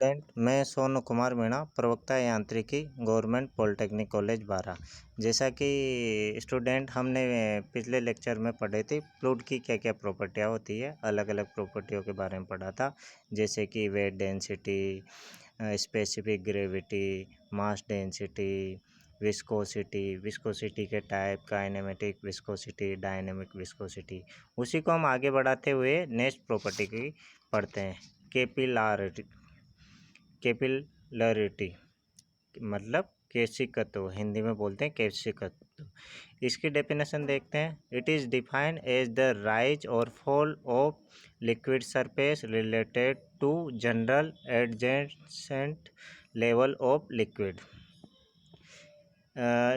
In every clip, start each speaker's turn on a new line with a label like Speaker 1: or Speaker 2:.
Speaker 1: Student मैं सोनू कुमार मीणा, प्रवक्ता यांत्रिकी, गवर्नमेंट पॉलिटेक्निक कॉलेज बारा। जैसा कि स्टूडेंट हमने पिछले लेक्चर में पढ़े थे फ्लूइड की क्या क्या प्रॉपर्टियाँ होती है, अलग अलग प्रॉपर्टियों के बारे में पढ़ा था। जैसे कि weight density, specific gravity, mass density, viscosity के type, kinematic viscosity, dynamic viscosity. उसी को हम आगे बढ़ाते हुए नेक्स्ट प्रॉपर्टी की पढ़ते हैं, कैपिलरिटी मतलब केशिकत्व, हिंदी में बोलते हैं केशिकत्व। इसकी डेफिनेशन देखते हैं। It is defined as the rise और fall of liquid surface related to general adjacent level of liquid.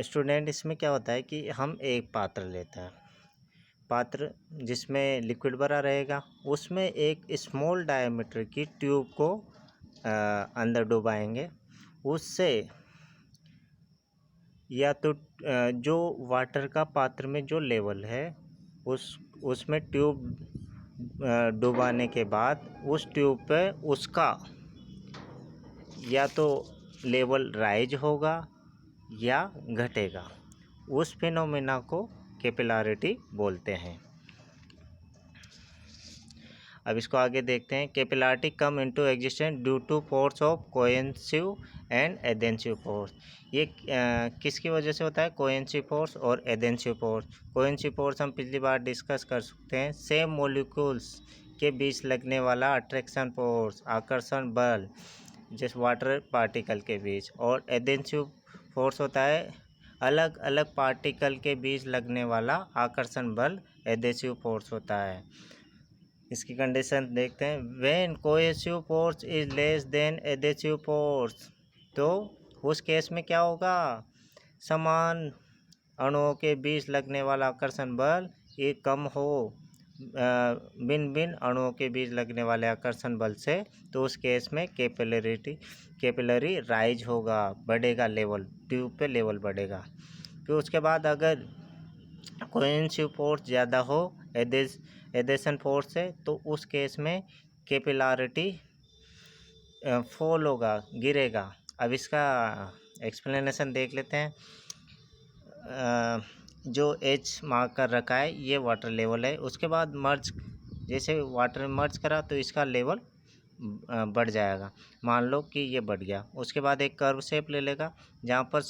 Speaker 1: Student इसमें क्या होता है कि हम एक पात्र लेते हैं, पात्र जिसमें लिक्विड भरा रहेगा, उसमें एक स्मॉल डायमीटर की ट्यूब को अंदर डुबाएंगे। उससे या तो जो वाटर का पात्र में जो लेवल है उसमें ट्यूब डुबाने के बाद उस ट्यूब पे उसका या तो लेवल राइज होगा या घटेगा। उस फिनोमेना को कैपिलरिटी बोलते हैं। अब इसको आगे देखते हैं। Capillarity come into existence due to force of cohesive and adhesive force. ये किसकी वजह से होता है? कोहेसिव फोर्स और एडेंसिव फोर्स। कोहेसिव फोर्स हम पिछली बार डिस्कस कर सकते हैं, सेम मॉलिक्यूल्स के बीच लगने वाला अट्रैक्शन फोर्स, आकर्षण बल, जैसे वाटर पार्टिकल के बीच। और एडेंसिव फोर्स होता है अलग अलग पार्टिकल के बीच लगने वाला आकर्षण बल, एडेंसिव फोर्स होता है। इसकी कंडीशन देखते हैं। When cohesive force is less than adhesive force, तो उस केस में क्या होगा? समान अणुओं के बीच लगने वाला आकर्षण बल ये कम हो भिन्न भिन्न अणुओं के बीच लगने वाले आकर्षण बल से, तो उस केस में कैपिलरी राइज होगा, बढ़ेगा लेवल, ट्यूब पे लेवल बढ़ेगा। फिर उसके बाद अगर कोहेसिव फोर्स ज़्यादा हो एडेशन फोर्स से, तो उस केस में कैपिलरिटी फॉल होगा, गिरेगा। अब इसका एक्सप्लेनेशन देख लेते हैं। जो H मार्क कर रखा है ये वाटर लेवल है। उसके बाद मर्ज, जैसे वाटर में मर्ज करा तो इसका लेवल बढ़ जाएगा। मान लो कि ये बढ़ गया। उसके बाद एक कर्व शेप ले लेगा जहाँ पर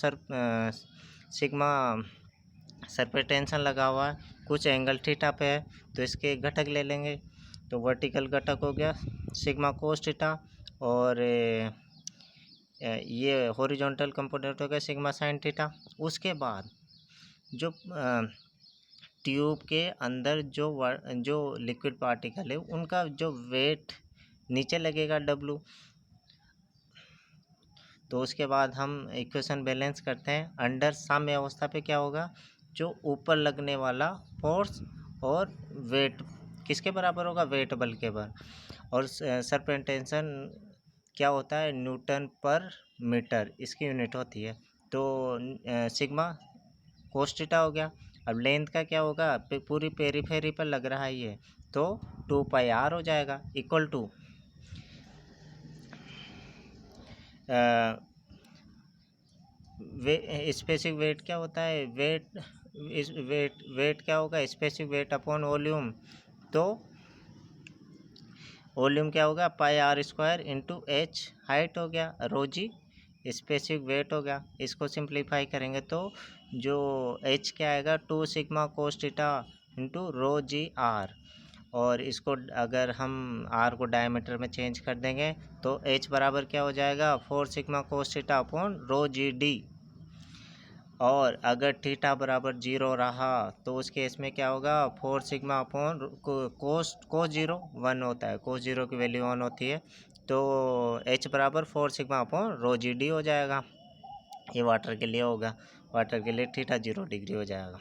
Speaker 1: सिग्मा सरफेस टेंशन लगा हुआ है, कुछ एंगल थीटा पे है, तो इसके घटक ले लेंगे। तो वर्टिकल घटक हो गया सिग्मा कोस थीटा, और ये हॉरिजॉन्टल कंपोनेंट हो गया सिग्मा साइन थीटा। उसके बाद जो ट्यूब के अंदर जो लिक्विड पार्टिकल है उनका जो वेट नीचे लगेगा W। तो उसके बाद हम इक्वेशन बैलेंस करते हैं। अंडर साम्य अवस्था पे क्या होगा? जो ऊपर लगने वाला फोर्स और वेट किसके बराबर होगा? वेट बल के बराबर। और सरफेस टेंशन क्या होता है? न्यूटन पर मीटर इसकी यूनिट होती है। तो सिग्मा कोस थीटा हो गया। अब लेंथ का क्या होगा? पूरी पेरीफेरी पर लग रहा है ये, तो 2πr हो जाएगा, इक्वल टू स्पेसिफिक वेट क्या होता है? वेट क्या होगा? Specific weight upon volume. तो वॉल्यूम क्या होगा? πr² इंटू H हाइट हो गया, ρg स्पेसिफिक वेट हो गया। इसको सिंप्लीफाई करेंगे तो जो H क्या आएगा? 2 sigma cos theta into ρg/r। और इसको अगर हम r को डायमीटर में चेंज कर देंगे तो H बराबर क्या हो जाएगा? 4 sigma cos theta upon ρg/d। और अगर थीटा बराबर 0 रहा तो उस केस में क्या होगा? 4 सिग्मा अपॉन कोस 0 1 होता है, कोस 0 की वैल्यू 1 होती है। तो H बराबर 4 सिग्मा अपॉन ρg/d हो जाएगा। ये वाटर के लिए होगा, वाटर के लिए थीटा 0 डिग्री हो जाएगा।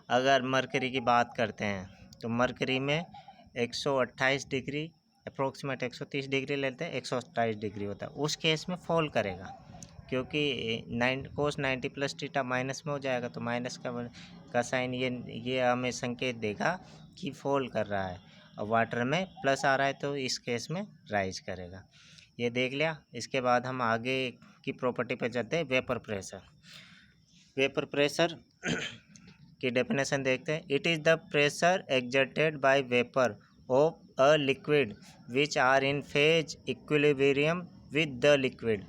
Speaker 1: अगर मरकरी की बात करते हैं तो मरकरी में 128 डिग्री, अप्रोक्सीमेट 130 डिग्री लेते हैं, 128 डिग्री होता है। उस केस में फॉल करेगा क्योंकि कोस 90 प्लस थीटा माइनस में हो जाएगा, तो माइनस का साइन ये हमें संकेत देगा कि फॉल कर रहा है। और वाटर में प्लस आ रहा है तो इस केस में राइज करेगा। ये देख लिया। इसके बाद हम आगे की प्रॉपर्टी पे चलते हैं, वेपर प्रेशर। वेपर प्रेशर की डेफिनेशन देखते हैं। It is the pressure exerted by vapour of a liquid which are in phase equilibrium with the liquid.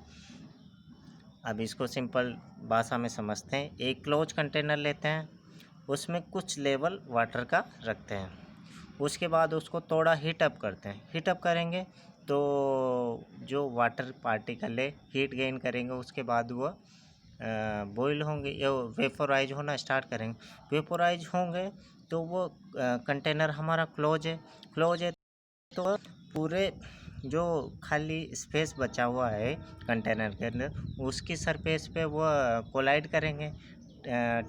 Speaker 1: अब इसको सिंपल भाषा में समझते हैं। एक क्लोज कंटेनर लेते हैं, उसमें कुछ लेवल वाटर का रखते हैं, उसके बाद उसको थोड़ा हीटअप करते हैं। हीटअप करेंगे तो जो वाटर पार्टिकल है हीट गेन करेंगे, उसके बाद वह बॉयल होंगे या वेपोराइज होना स्टार्ट करेंगे। वेपोराइज होंगे तो वो कंटेनर हमारा क्लोज है तो पूरे जो खाली स्पेस बचा हुआ है कंटेनर के अंदर, उसकी सरफेस पे वो कोलाइड करेंगे,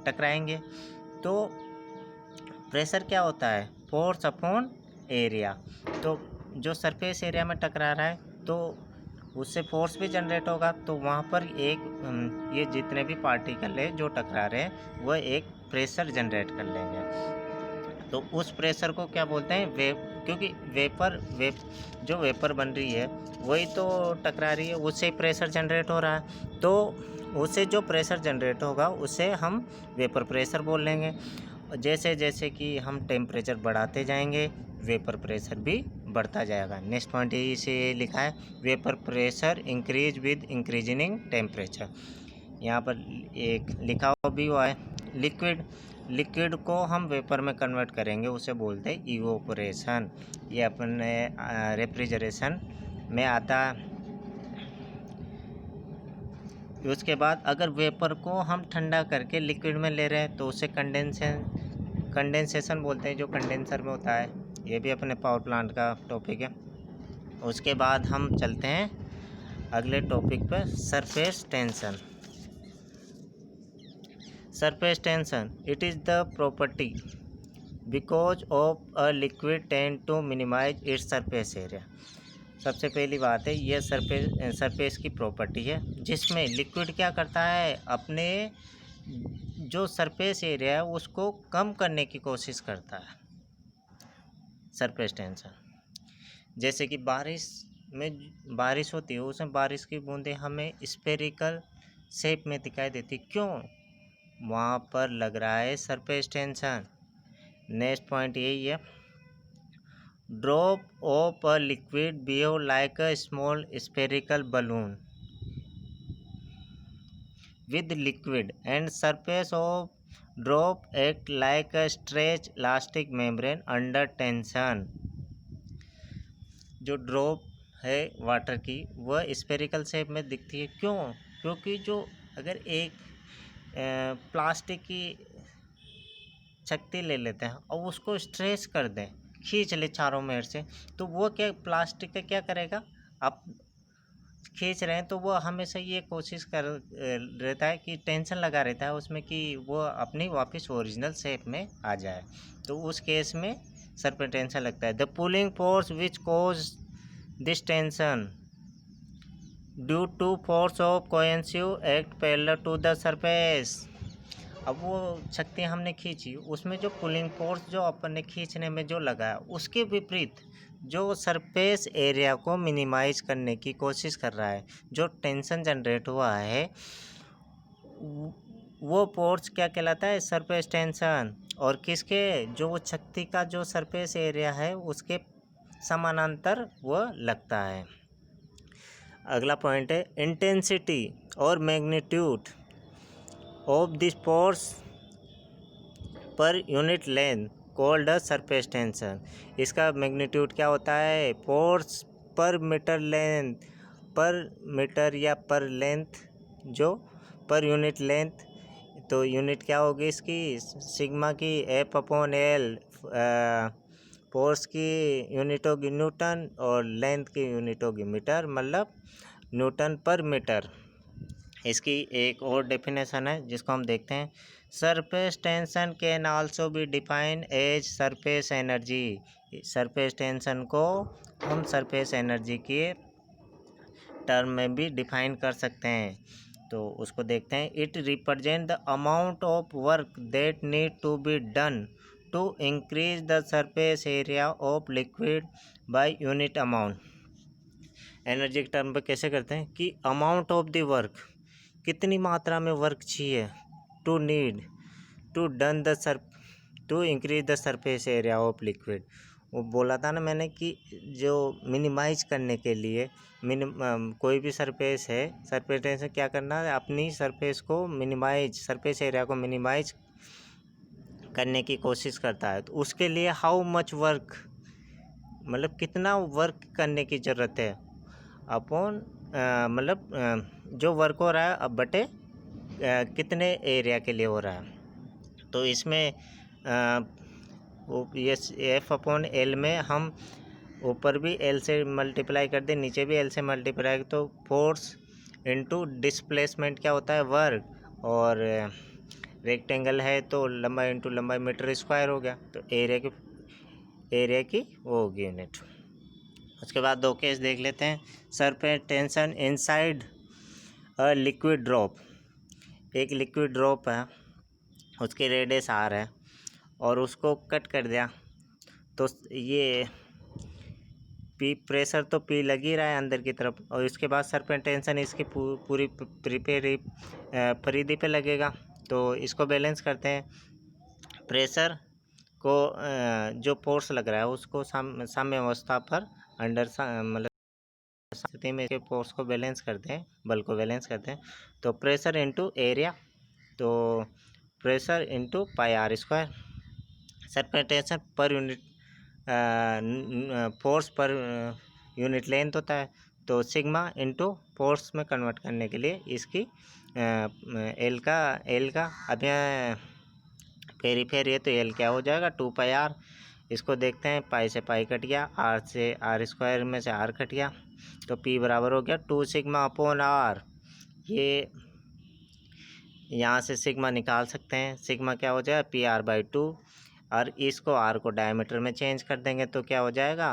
Speaker 1: टकराएंगे। तो प्रेशर क्या होता है? Force upon area. तो जो सरफेस एरिया में टकरा रहा है तो उससे फोर्स भी जनरेट होगा, तो वहाँ पर एक ये जितने भी पार्टिकल है जो टकरा रहे हैं वह एक प्रेशर जनरेट कर लेंगे। तो उस प्रेशर को क्या बोलते हैं? क्योंकि जो वेपर बन रही है वही तो टकरा रही है, उससे प्रेशर जनरेट हो रहा है। तो उससे जो प्रेशर जनरेट होगा उसे हम वेपर प्रेशर बोल लेंगे। जैसे जैसे कि हम टेम्परेचर बढ़ाते जाएंगे वेपर प्रेशर भी बढ़ता जाएगा। नेक्स्ट पॉइंट यही से लिखा है, vapour pressure increase with increasing temperature. यहाँ पर एक लिखा भी हुआ है लिक्विड को हम वेपर में कन्वर्ट करेंगे, उसे बोलते हैं इवोपोरेशन। ये अपने रेफ्रिजरेशन में आता है। उसके बाद अगर वेपर को हम ठंडा करके लिक्विड में ले रहे हैं तो उसे कंडेंसेशन बोलते हैं, जो कंडेंसर में होता है। ये भी अपने पावर प्लांट का टॉपिक है। उसके बाद हम चलते हैं अगले टॉपिक पर, surface tension. Surface tension, it is the property because of a liquid tend to minimise its surface area. सबसे पहली बात है, यह सरफेस की प्रॉपर्टी है जिसमें लिक्विड क्या करता है, अपने जो सरफेस एरिया है उसको कम करने की कोशिश करता है। सरफेस टेंशन, जैसे कि बारिश होती है, उसमें बारिश की बूंदें हमें स्फेरिकल शेप में दिखाई देती, क्यों? वहाँ पर लग रहा है सरफेस टेंशन। नेक्स्ट पॉइंट यही है, drop of a liquid behave like a small spherical balloon with liquid and surface of drop act like a stretch elastic membrane under tension। जो ड्रॉप है वाटर की वह स्फेरिकल शेप में दिखती है, क्यों? क्योंकि जो अगर एक प्लास्टिक की शक्ति ले लेते हैं और उसको स्ट्रेच कर दें, खींच ले चारों मेर से, तो वो क्या प्लास्टिक का क्या करेगा? आप खींच रहे हैं तो वो हमेशा ये कोशिश कर रहता है कि टेंशन लगा रहता है उसमें कि वो अपनी वापस ओरिजिनल शेप में आ जाए। तो उस केस में सर पे टेंशन लगता है। The pulling force which cause this tension due to force of cohesive act parallel to the surface. अब वो शक्ति हमने खींची, उसमें जो पुलिंग फोर्स जो अपन ने खींचने में जो लगाया उसके विपरीत जो सरफेस एरिया को मिनिमाइज करने की कोशिश कर रहा है, जो टेंशन जनरेट हुआ है, वो फोर्स क्या कहलाता है? Surface tension. और किसके? जो शक्ति का जो सरफेस एरिया है उसके समानांतर वो लगता है। अगला पॉइंट है, इंटेंसिटी और magnitude of this force per unit length called a surface tension. इसका मैग्नीट्यूड क्या होता है? फोर्स पर मीटर लेंथ, पर मीटर या पर लेंथ, जो पर यूनिट लेंथ, तो यूनिट क्या होगी इसकी? सिग्मा की एफ अपॉन एल। फोर्स की यूनिट होगी न्यूटन और लेंथ की यूनिट होगी मीटर, मतलब न्यूटन पर मीटर। इसकी एक और डेफिनेशन है जिसको हम देखते हैं, surface tension can also be defined as surface energy. Surface tension को हम सरफेस एनर्जी के टर्म में भी डिफाइन कर सकते हैं। तो उसको देखते हैं, it represent the amount of work that need to be done to increase the surface area of liquid by unit amount. Energy के टर्म पे कैसे करते हैं कि अमाउंट ऑफ द वर्क, कितनी मात्रा में वर्क चाहिए to need to done the sir to increase the surface area of liquid. वो बोला था ना मैंने कि जो मिनिमाइज करने के लिए कोई भी सरफेस है, सरफेस टेंशन क्या करना है, अपनी सरफेस को मिनिमाइज, सरफेस एरिया को मिनिमाइज करने की कोशिश करता है। तो उसके लिए हाउ मच वर्क, मतलब कितना वर्क करने की ज़रूरत है अपॉन जो वर्क हो रहा है अब बटे कितने एरिया के लिए हो रहा है। तो इसमें ये एफ अपॉन एल में हम ऊपर भी एल से मल्टीप्लाई कर दें, नीचे भी एल से मल्टीप्लाई, तो फोर्स इनटू डिस्प्लेसमेंट क्या होता है, वर्क, और रेक्टेंगल है तो लंबाई इनटू लंबाई मीटर स्क्वायर हो गया। तो एरिया की वो होगी यूनिट। उसके बाद दो केस देख लेते हैं। Surface tension inside a liquid drop, एक लिक्विड ड्रॉप है, उसकी रेडियस आर है और उसको कट कर दिया तो ये पी प्रेशर तो पी लग ही रहा है अंदर की तरफ, और इसके बाद सरफेस टेंशन इसकी पूरी परिधि पे लगेगा। तो इसको बैलेंस करते हैं। प्रेशर को जो फोर्स लग रहा है उसको साम्य अवस्था पर अंडर मतलब स्थिति में के फोर्स को बैलेंस करते हैं, बल को बैलेंस करते हैं। तो प्रेशर इनटू एरिया, तो pressure into pi r square. Surface tension per unit force per unit length होता है, तो सिग्मा इनटू फोर्स में कन्वर्ट करने के लिए इसकी एल का अब यहाँ पेरीफेर है तो एल क्या हो जाएगा 2πr। इसको देखते हैं, पाई से पाई कट गया, आर से आर स्क्वायर में से आर कट गया, तो पी बराबर हो गया 2 सिग्मा अपॉन आर। ये यहाँ से सिग्मा निकाल सकते हैं, सिग्मा क्या हो जाएगा PR/2, और इसको आर को डायमीटर में चेंज कर देंगे तो क्या हो जाएगा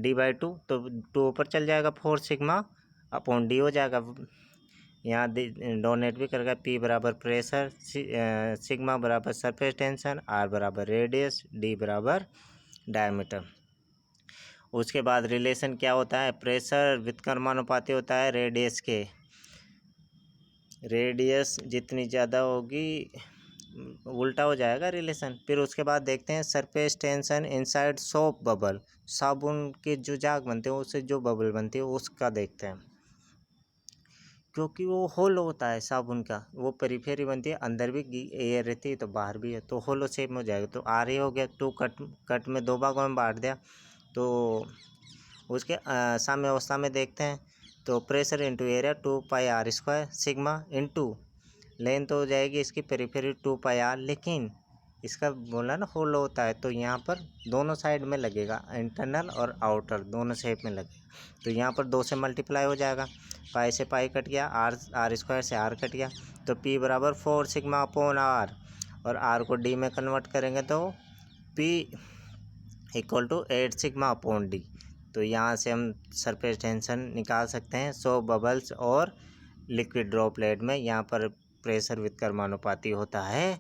Speaker 1: D/2, तो 2 ऊपर चल जाएगा, 4 सिग्मा अपॉन डी हो जाएगा। यहाँ डोनेट भी करेगा। P बराबर प्रेशर, सिग्मा बराबर सरफेस टेंशन, R बराबर रेडियस, D बराबर डायमीटर। उसके बाद रिलेशन क्या होता है, प्रेशर व्युत्क्रमानुपाती होता है रेडियस के, रेडियस जितनी ज़्यादा होगी उल्टा हो जाएगा रिलेशन। फिर उसके बाद देखते हैं surface tension inside soap bubble, साबुन के जो झाग बनते हैं उससे जो बबल बनती है उसका देखते हैं, क्योंकि वो होलो होता है साबुन का, वो पेरीफेरी बनती है, अंदर भी एयर रहती है तो बाहर भी है, तो होलो शेप में हो जाएगा। तो आर ही हो गया, 2 कट में 2 भागों में बांट दिया। तो उसके साम्य अवस्था में देखते हैं, तो pressure into area 2πr², sigma into length हो जाएगी इसकी पेरीफेरी 2πr, लेकिन इसका बोला ना होलो होता है तो यहाँ पर दोनों साइड में लगेगा, इंटरनल और आउटर दोनों शेप में लगेगा। तो यहाँ पर 2 से मल्टीप्लाई हो जाएगा, पाई से पाई कट गया, आर स्क्वायर से आर कट गया, तो P बराबर 4 सिग्मा अपॉन आर, और आर को डी में कन्वर्ट करेंगे तो P equal to 8 sigma upon d. तो यहाँ से हम सरफेस टेंशन निकाल सकते हैं। सो बबल्स और लिक्विड ड्रॉपलेट में यहाँ पर प्रेशर व्युत्क्रमानुपाती होता है